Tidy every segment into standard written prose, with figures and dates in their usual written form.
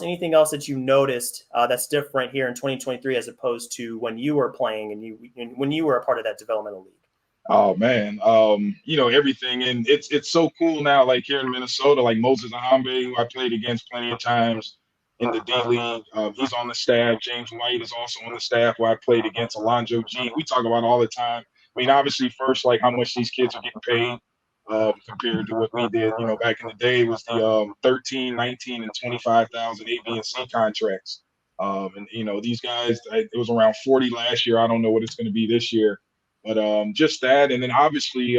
anything else that you noticed that's different here in 2023 as opposed to when you were playing and when you were a part of that developmental league? Oh man, everything, and it's so cool now. Like here in Minnesota, like Moses Ahambe, who I played against plenty of times in the D League, he's on the staff. James White is also on the staff where I played against Alonzo G. We talk about all the time. I mean, obviously, first like how much these kids are getting paid compared to what we did. Back in the day, it was the 13, 19, and 25,000 A, B, and C contracts. And these guys, it was around 40 last year. I don't know what it's going to be this year, but just that, and then obviously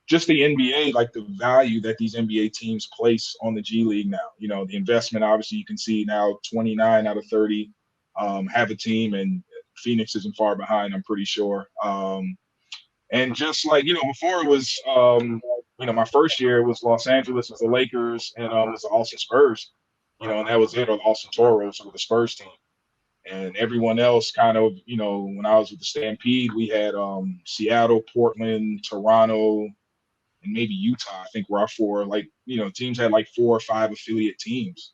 just the NBA, like the value that these NBA teams place on the G League now. The investment. Obviously, you can see now 29 out of 30 have a team, and Phoenix isn't far behind. I'm pretty sure. And just like before it was, my first year was Los Angeles with the Lakers, and it was the Austin Spurs. And that was it, or the Austin Toros with the Spurs team. And everyone else kind of, when I was with the Stampede, we had Seattle, Portland, Toronto, and maybe Utah, I think were our four. Like, teams had like 4 or 5 affiliate teams,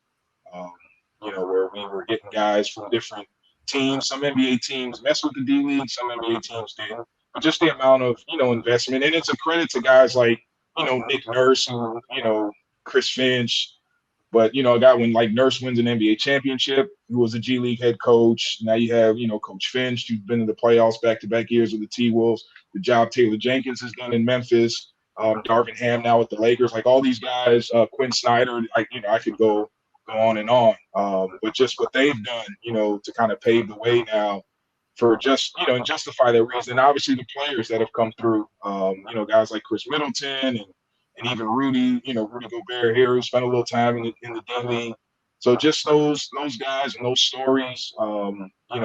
um, where we were getting guys from different teams. Some NBA teams mess with the D League, some NBA teams didn't. But just the amount of, investment. And it's a credit to guys like, Nick Nurse and, Chris Finch, but a guy when like Nurse wins an NBA championship, who was a G League head coach. Now you have Coach Finch, who's been in the playoffs back-to-back years with the T Wolves. The job Taylor Jenkins has done in Memphis. Darvin Ham now with the Lakers. Like all these guys, Quinn Snyder. I could go on and on. But just what they've done, to kind of pave the way now for just and justify their reason. And obviously the players that have come through. Guys like Chris Middleton and even Rudy, Rudy Gobert here, who spent a little time in the D League. So just those guys and those stories,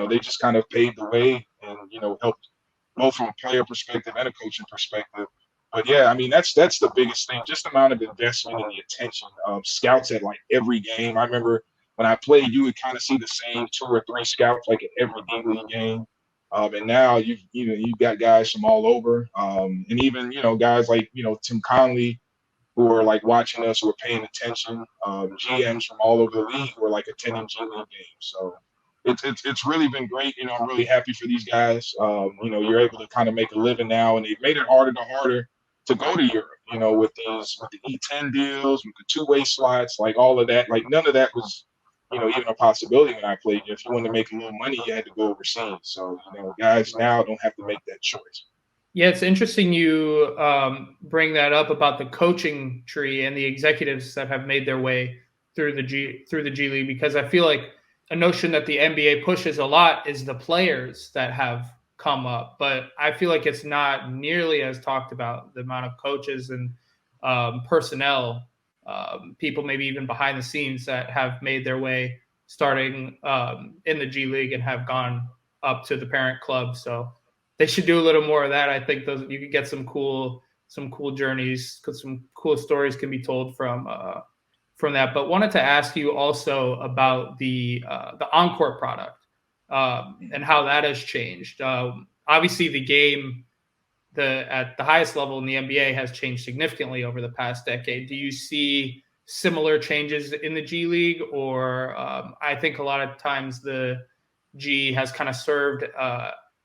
they just kind of paved the way and helped both from a player perspective and a coaching perspective. But yeah, I mean that's the biggest thing, just the amount of investment and the attention. Scouts at like every game. I remember when I played, you would kind of see the same 2 or 3 scouts like at every D League game. And now you've got guys from all over, and even guys like Tim Conley, who are like watching us, who are paying attention. GMs from all over the league who are like attending G League games. So it's really been great. I'm really happy for these guys. You're able to kind of make a living now, and they've made it harder to go to Europe. With the E10 deals, with the two-way slots, like all of that. Like none of that was even a possibility when I played. If you wanted to make a little money, you had to go overseas. So guys now don't have to make that choice. Yeah, it's interesting you bring that up about the coaching tree and the executives that have made their way through the G League, because I feel like a notion that the NBA pushes a lot is the players that have come up, but I feel like it's not nearly as talked about, the amount of coaches and personnel, people maybe even behind the scenes that have made their way starting in the G League and have gone up to the parent club. So they should do a little more of that. I think those you could get some cool journeys, because some cool stories can be told from that. But wanted to ask you also about the on-court product and how that has changed. Obviously, the game at the highest level in the NBA has changed significantly over the past decade. Do you see similar changes in the G League, or I think a lot of times the G has kind of served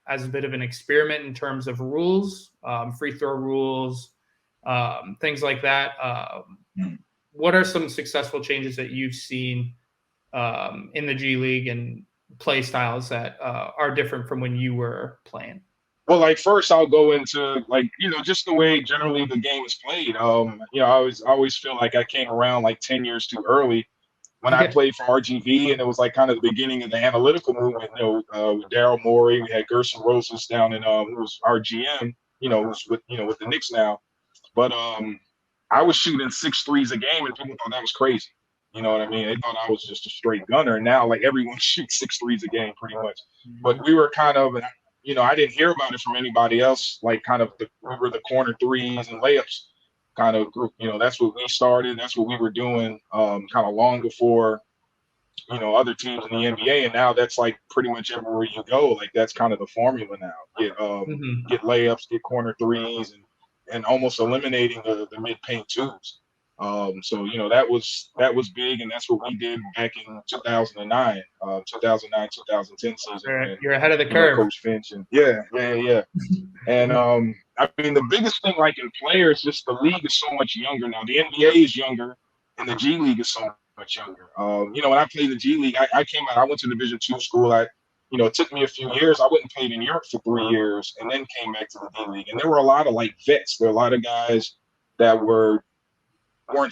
as a bit of an experiment in terms of rules, free throw rules, things like that. What are some successful changes that you've seen in the G League and play styles that are different from when you were playing? Well, like first I'll go into like, just the way generally the game is played. I always feel like I came around like 10 years too early when I played for RGV, and it was like kind of the beginning of the analytical movement, with Daryl Morey. We had Gerson Rosas down in who was our GM, who's with the Knicks now. But I was shooting 6 threes a game, and people thought that was crazy. You know what I mean? They thought I was just a straight gunner. And now like everyone shoots 6 threes a game pretty much. But we were kind of, I didn't hear about it from anybody else. Like kind of we were the corner threes and layups kind of group. That's what we started. That's what we were doing kind of long before, other teams in the NBA. And now that's like pretty much everywhere you go. Like that's kind of the formula now. Get layups, get corner threes, and almost eliminating the mid paint twos. So that was big, and that's what we did back in 2009, 2010 season when You're ahead of the curve. Coach Finch and yeah. And I mean, the biggest thing, like in players, just the league is so much younger now. The NBA is younger, and the G League is so much younger. When I played the G League, I came out. I went to Division II school. It took me a few years. I went and played in Europe for 3 years, and then came back to the D League. And there were a lot of like vets. There were a lot of guys that weren't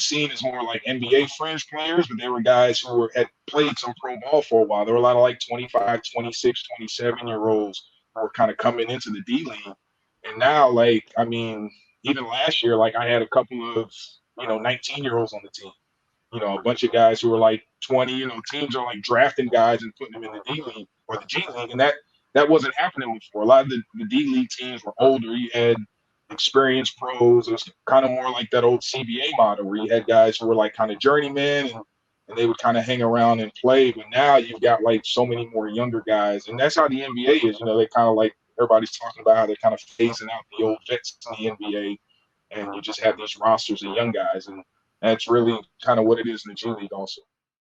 seen as more like NBA fringe players, but they were guys who had played some pro ball for a while. There were a lot of like 25, 26, 27-year-olds who were kind of coming into the D League. And now, like, I mean, even last year, like I had a couple of, 19-year-olds on the team. A bunch of guys who were like 20, teams are like drafting guys and putting them in the D League or the G League. And that wasn't happening before. A lot of the D League teams were older. You had experienced pros. It was kind of more like that old CBA model where you had guys who were like kind of journeymen and they would kind of hang around and play. But now you've got like so many more younger guys. And that's how the NBA is. They kind of like everybody's talking about how they're kind of phasing out the old vets in the NBA. And you just have these rosters of young guys. And that's really kind of what it is in the G League also.